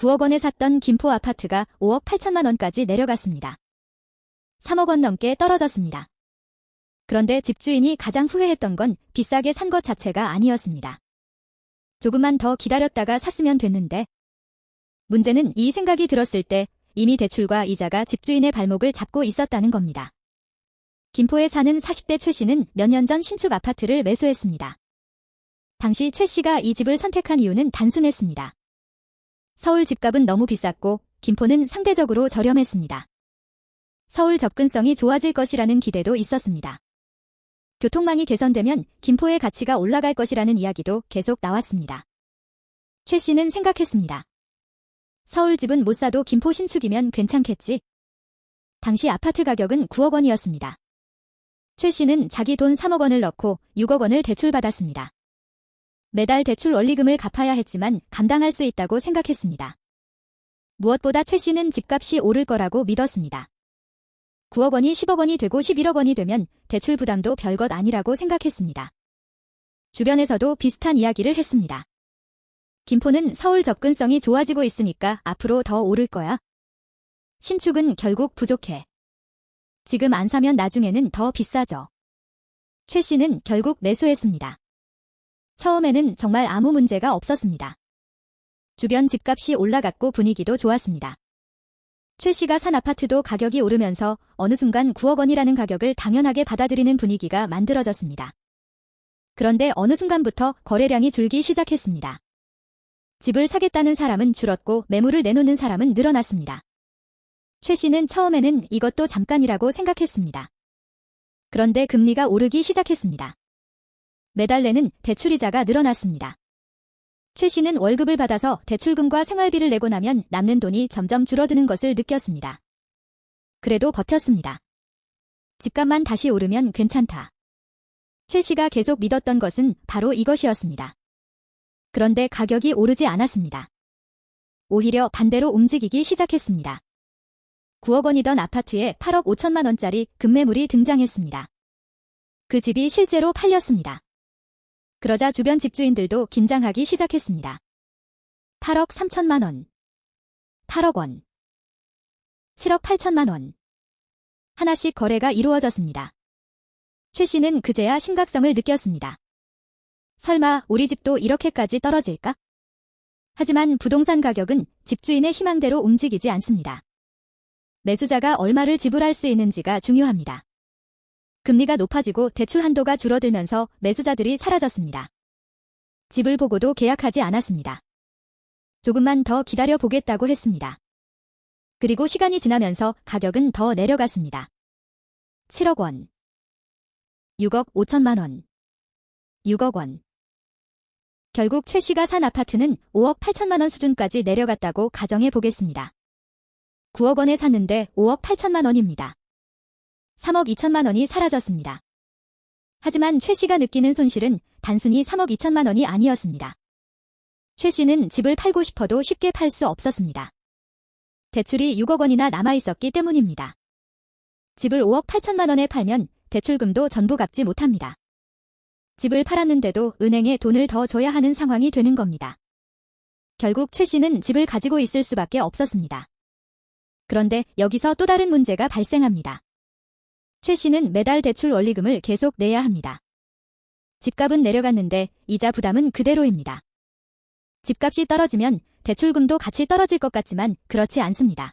9억 원에 샀던 김포 아파트가 5억 8천만 원까지 내려갔습니다. 3억 원 넘게 떨어졌습니다. 그런데 집주인이 가장 후회했던 건 비싸게 산 것 자체가 아니었습니다. 조금만 더 기다렸다가 샀으면 됐는데, 문제는 이 생각이 들었을 때 이미 대출과 이자가 집주인의 발목을 잡고 있었다는 겁니다. 김포에 사는 40대 최 씨는 몇 년 전 신축 아파트를 매수했습니다. 당시 최 씨가 이 집을 선택한 이유는 단순했습니다. 서울 집값은 너무 비쌌고 김포는 상대적으로 저렴했습니다. 서울 접근성이 좋아질 것이라는 기대도 있었습니다. 교통망이 개선되면 김포의 가치가 올라갈 것이라는 이야기도 계속 나왔습니다. 최 씨는 생각했습니다. 서울 집은 못 사도 김포 신축이면 괜찮겠지. 당시 아파트 가격은 9억 원이었습니다. 최 씨는 자기 돈 3억 원을 넣고 6억 원을 대출받았습니다. 매달 대출 원리금을 갚아야 했지만 감당할 수 있다고 생각했습니다. 무엇보다 최 씨는 집값이 오를 거라고 믿었습니다. 9억 원이 10억 원이 되고 11억 원이 되면 대출 부담도 별것 아니라고 생각했습니다. 주변에서도 비슷한 이야기를 했습니다. 김포는 서울 접근성이 좋아지고 있으니까 앞으로 더 오를 거야. 신축은 결국 부족해. 지금 안 사면 나중에는 더 비싸져. 최 씨는 결국 매수했습니다. 처음에는 정말 아무 문제가 없었습니다. 주변 집값이 올라갔고 분위기도 좋았습니다. 최 씨가 산 아파트도 가격이 오르면서 어느 순간 9억 원이라는 가격을 당연하게 받아들이는 분위기가 만들어졌습니다. 그런데 어느 순간부터 거래량이 줄기 시작했습니다. 집을 사겠다는 사람은 줄었고 매물을 내놓는 사람은 늘어났습니다. 최 씨는 처음에는 이것도 잠깐이라고 생각했습니다. 그런데 금리가 오르기 시작했습니다. 매달 내는 대출이자가 늘어났습니다. 최 씨는 월급을 받아서 대출금과 생활비를 내고 나면 남는 돈이 점점 줄어드는 것을 느꼈습니다. 그래도 버텼습니다. 집값만 다시 오르면 괜찮다. 최 씨가 계속 믿었던 것은 바로 이것이었습니다. 그런데 가격이 오르지 않았습니다. 오히려 반대로 움직이기 시작했습니다. 9억 원이던 아파트에 8억 5천만 원짜리 급매물이 등장했습니다. 그 집이 실제로 팔렸습니다. 그러자 주변 집주인들도 긴장하기 시작했습니다. 8억 3천만 원, 8억 원, 7억 8천만 원. 하나씩 거래가 이루어졌습니다. 최 씨는 그제야 심각성을 느꼈습니다. 설마 우리 집도 이렇게까지 떨어질까? 하지만 부동산 가격은 집주인의 희망대로 움직이지 않습니다. 매수자가 얼마를 지불할 수 있는지가 중요합니다. 금리가 높아지고 대출 한도가 줄어들면서 매수자들이 사라졌습니다. 집을 보고도 계약하지 않았습니다. 조금만 더 기다려 보겠다고 했습니다. 그리고 시간이 지나면서 가격은 더 내려갔습니다. 7억 원, 6억 5천만 원, 6억 원. 결국 최 씨가 산 아파트는 5억 8천만 원 수준까지 내려갔다고 가정해 보겠습니다. 9억 원에 샀는데 5억 8천만 원입니다. 3억 2천만 원이 사라졌습니다. 하지만 최 씨가 느끼는 손실은 단순히 3억 2천만 원이 아니었습니다. 최 씨는 집을 팔고 싶어도 쉽게 팔 수 없었습니다. 대출이 6억 원이나 남아있었기 때문입니다. 집을 5억 8천만 원에 팔면 대출금도 전부 갚지 못합니다. 집을 팔았는데도 은행에 돈을 더 줘야 하는 상황이 되는 겁니다. 결국 최 씨는 집을 가지고 있을 수밖에 없었습니다. 그런데 여기서 또 다른 문제가 발생합니다. 최 씨는 매달 대출 원리금을 계속 내야 합니다. 집값은 내려갔는데 이자 부담은 그대로입니다. 집값이 떨어지면 대출금도 같이 떨어질 것 같지만 그렇지 않습니다.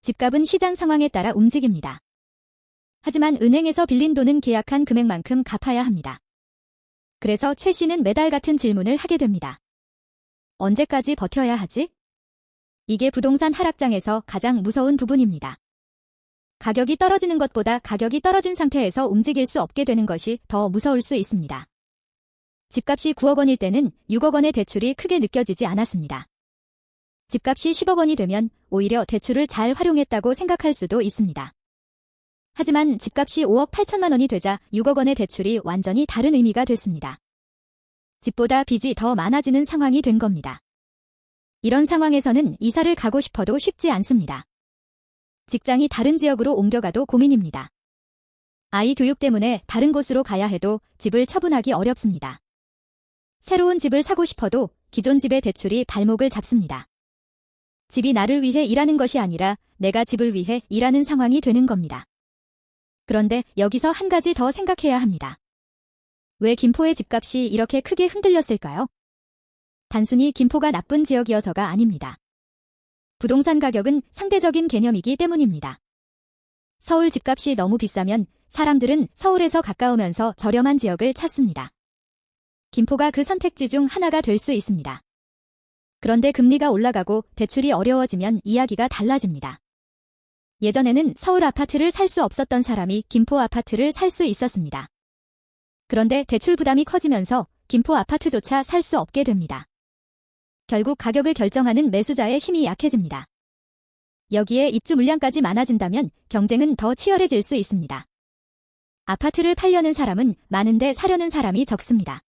집값은 시장 상황에 따라 움직입니다. 하지만 은행에서 빌린 돈은 계약한 금액만큼 갚아야 합니다. 그래서 최 씨는 매달 같은 질문을 하게 됩니다. 언제까지 버텨야 하지? 이게 부동산 하락장에서 가장 무서운 부분입니다. 가격이 떨어지는 것보다 가격이 떨어진 상태에서 움직일 수 없게 되는 것이 더 무서울 수 있습니다. 집값이 9억 원일 때는 6억 원의 대출이 크게 느껴지지 않았습니다. 집값이 10억 원이 되면 오히려 대출을 잘 활용했다고 생각할 수도 있습니다. 하지만 집값이 5억 8천만 원이 되자 6억 원의 대출이 완전히 다른 의미가 됐습니다. 집보다 빚이 더 많아지는 상황이 된 겁니다. 이런 상황에서는 이사를 가고 싶어도 쉽지 않습니다. 직장이 다른 지역으로 옮겨가도 고민입니다. 아이 교육 때문에 다른 곳으로 가야 해도 집을 처분하기 어렵습니다. 새로운 집을 사고 싶어도 기존 집의 대출이 발목을 잡습니다. 집이 나를 위해 일하는 것이 아니라 내가 집을 위해 일하는 상황이 되는 겁니다. 그런데 여기서 한 가지 더 생각해야 합니다. 왜 김포의 집값이 이렇게 크게 흔들렸을까요? 단순히 김포가 나쁜 지역이어서가 아닙니다. 부동산 가격은 상대적인 개념이기 때문입니다. 서울 집값이 너무 비싸면 사람들은 서울에서 가까우면서 저렴한 지역을 찾습니다. 김포가 그 선택지 중 하나가 될 수 있습니다. 그런데 금리가 올라가고 대출이 어려워지면 이야기가 달라집니다. 예전에는 서울 아파트를 살 수 없었던 사람이 김포 아파트를 살 수 있었습니다. 그런데 대출 부담이 커지면서 김포 아파트조차 살 수 없게 됩니다. 결국 가격을 결정하는 매수자의 힘이 약해집니다. 여기에 입주 물량까지 많아진다면 경쟁은 더 치열해질 수 있습니다. 아파트를 팔려는 사람은 많은데 사려는 사람이 적습니다.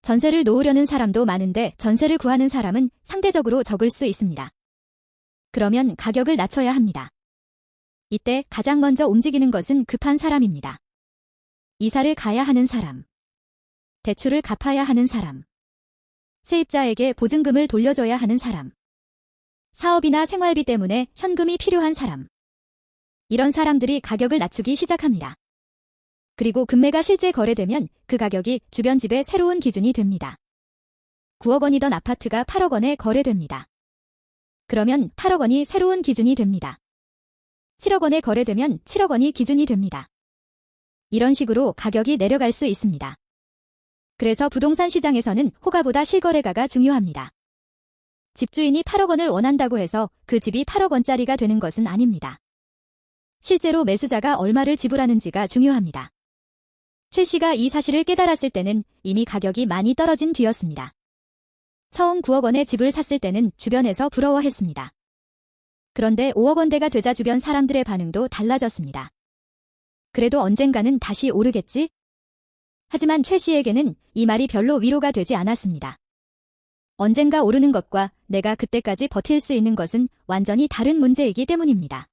전세를 놓으려는 사람도 많은데 전세를 구하는 사람은 상대적으로 적을 수 있습니다. 그러면 가격을 낮춰야 합니다. 이때 가장 먼저 움직이는 것은 급한 사람입니다. 이사를 가야 하는 사람, 대출을 갚아야 하는 사람, 세입자에게 보증금을 돌려줘야 하는 사람, 사업이나 생활비 때문에 현금이 필요한 사람. 이런 사람들이 가격을 낮추기 시작합니다. 그리고 금매가 실제 거래되면 그 가격이 주변 집의 새로운 기준이 됩니다. 9억 원이던 아파트가 8억 원에 거래됩니다. 그러면 8억 원이 새로운 기준이 됩니다. 7억 원에 거래되면 7억 원이 기준이 됩니다. 이런 식으로 가격이 내려갈 수 있습니다. 그래서 부동산 시장에서는 호가보다 실거래가가 중요합니다. 집주인이 8억 원을 원한다고 해서 그 집이 8억 원짜리가 되는 것은 아닙니다. 실제로 매수자가 얼마를 지불하는지가 중요합니다. 최 씨가 이 사실을 깨달았을 때는 이미 가격이 많이 떨어진 뒤였습니다. 처음 9억 원의 집을 샀을 때는 주변에서 부러워했습니다. 그런데 5억 원대가 되자 주변 사람들의 반응도 달라졌습니다. 그래도 언젠가는 다시 오르겠지? 하지만 최 씨에게는 이 말이 별로 위로가 되지 않았습니다. 언젠가 오르는 것과 내가 그때까지 버틸 수 있는 것은 완전히 다른 문제이기 때문입니다.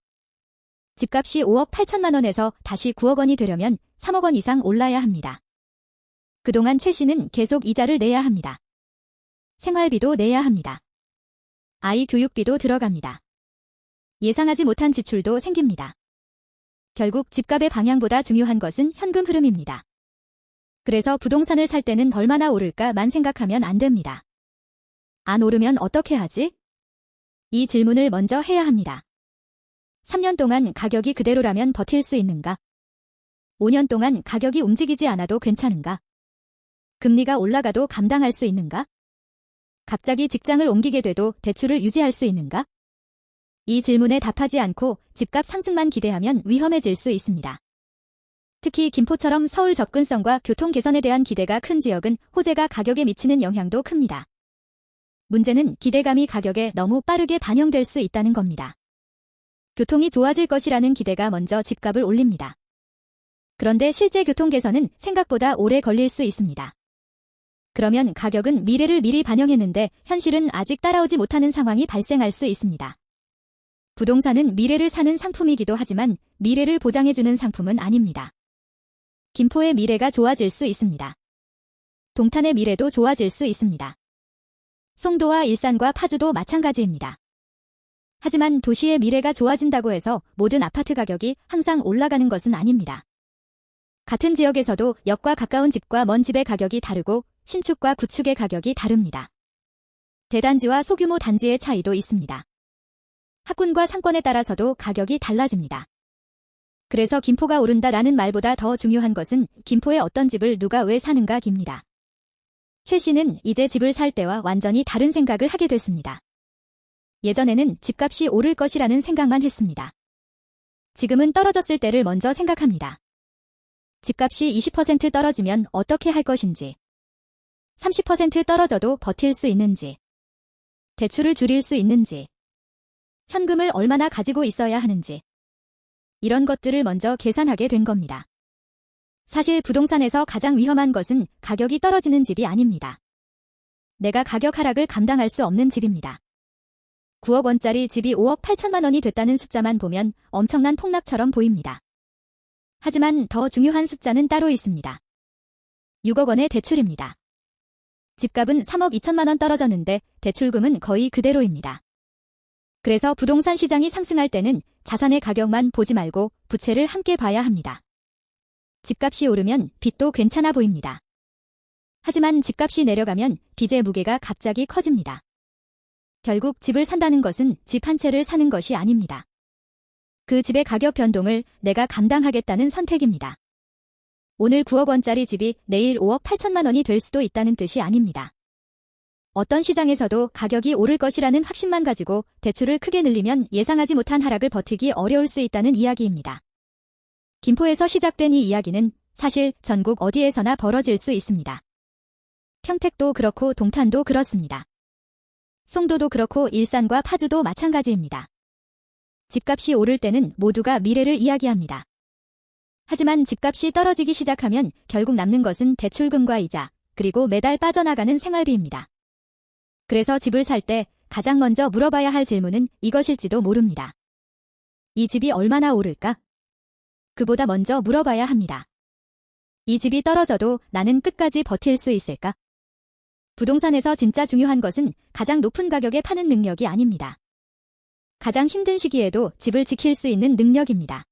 집값이 5억 8천만 원에서 다시 9억 원이 되려면 3억 원 이상 올라야 합니다. 그동안 최 씨는 계속 이자를 내야 합니다. 생활비도 내야 합니다. 아이 교육비도 들어갑니다. 예상하지 못한 지출도 생깁니다. 결국 집값의 방향보다 중요한 것은 현금 흐름입니다. 그래서 부동산을 살 때는 얼마나 오를까만 생각하면 안 됩니다. 안 오르면 어떻게 하지? 이 질문을 먼저 해야 합니다. 3년 동안 가격이 그대로라면 버틸 수 있는가? 5년 동안 가격이 움직이지 않아도 괜찮은가? 금리가 올라가도 감당할 수 있는가? 갑자기 직장을 옮기게 돼도 대출을 유지할 수 있는가? 이 질문에 답하지 않고 집값 상승만 기대하면 위험해질 수 있습니다. 특히 김포처럼 서울 접근성과 교통 개선에 대한 기대가 큰 지역은 호재가 가격에 미치는 영향도 큽니다. 문제는 기대감이 가격에 너무 빠르게 반영될 수 있다는 겁니다. 교통이 좋아질 것이라는 기대가 먼저 집값을 올립니다. 그런데 실제 교통 개선은 생각보다 오래 걸릴 수 있습니다. 그러면 가격은 미래를 미리 반영했는데 현실은 아직 따라오지 못하는 상황이 발생할 수 있습니다. 부동산은 미래를 사는 상품이기도 하지만 미래를 보장해주는 상품은 아닙니다. 김포의 미래가 좋아질 수 있습니다. 동탄의 미래도 좋아질 수 있습니다. 송도와 일산과 파주도 마찬가지입니다. 하지만 도시의 미래가 좋아진다고 해서 모든 아파트 가격이 항상 올라가는 것은 아닙니다. 같은 지역에서도 역과 가까운 집과 먼 집의 가격이 다르고 신축과 구축의 가격이 다릅니다. 대단지와 소규모 단지의 차이도 있습니다. 학군과 상권에 따라서도 가격이 달라집니다. 그래서 김포가 오른다라는 말보다 더 중요한 것은 김포의 어떤 집을 누가 왜 사는가입니다. 최 씨는 이제 집을 살 때와 완전히 다른 생각을 하게 됐습니다. 예전에는 집값이 오를 것이라는 생각만 했습니다. 지금은 떨어졌을 때를 먼저 생각합니다. 집값이 20% 떨어지면 어떻게 할 것인지, 30% 떨어져도 버틸 수 있는지, 대출을 줄일 수 있는지, 현금을 얼마나 가지고 있어야 하는지, 이런 것들을 먼저 계산하게 된 겁니다. 사실 부동산에서 가장 위험한 것은 가격이 떨어지는 집이 아닙니다. 내가 가격 하락을 감당할 수 없는 집입니다. 9억 원짜리 집이 5억 8천만 원이 됐다는 숫자만 보면 엄청난 폭락처럼 보입니다. 하지만 더 중요한 숫자는 따로 있습니다. 6억 원의 대출입니다. 집값은 3억 2천만 원 떨어졌는데 대출금은 거의 그대로입니다. 그래서 부동산 시장이 상승할 때는 자산의 가격만 보지 말고 부채를 함께 봐야 합니다. 집값이 오르면 빚도 괜찮아 보입니다. 하지만 집값이 내려가면 빚의 무게가 갑자기 커집니다. 결국 집을 산다는 것은 집 한 채를 사는 것이 아닙니다. 그 집의 가격 변동을 내가 감당하겠다는 선택입니다. 오늘 9억 원짜리 집이 내일 5억 8천만 원이 될 수도 있다는 뜻이 아닙니다. 어떤 시장에서도 가격이 오를 것이라는 확신만 가지고 대출을 크게 늘리면 예상하지 못한 하락을 버티기 어려울 수 있다는 이야기입니다. 김포에서 시작된 이 이야기는 사실 전국 어디에서나 벌어질 수 있습니다. 평택도 그렇고 동탄도 그렇습니다. 송도도 그렇고 일산과 파주도 마찬가지입니다. 집값이 오를 때는 모두가 미래를 이야기합니다. 하지만 집값이 떨어지기 시작하면 결국 남는 것은 대출금과 이자, 그리고 매달 빠져나가는 생활비입니다. 그래서 집을 살 때 가장 먼저 물어봐야 할 질문은 이것일지도 모릅니다. 이 집이 얼마나 오를까? 그보다 먼저 물어봐야 합니다. 이 집이 떨어져도 나는 끝까지 버틸 수 있을까? 부동산에서 진짜 중요한 것은 가장 높은 가격에 파는 능력이 아닙니다. 가장 힘든 시기에도 집을 지킬 수 있는 능력입니다.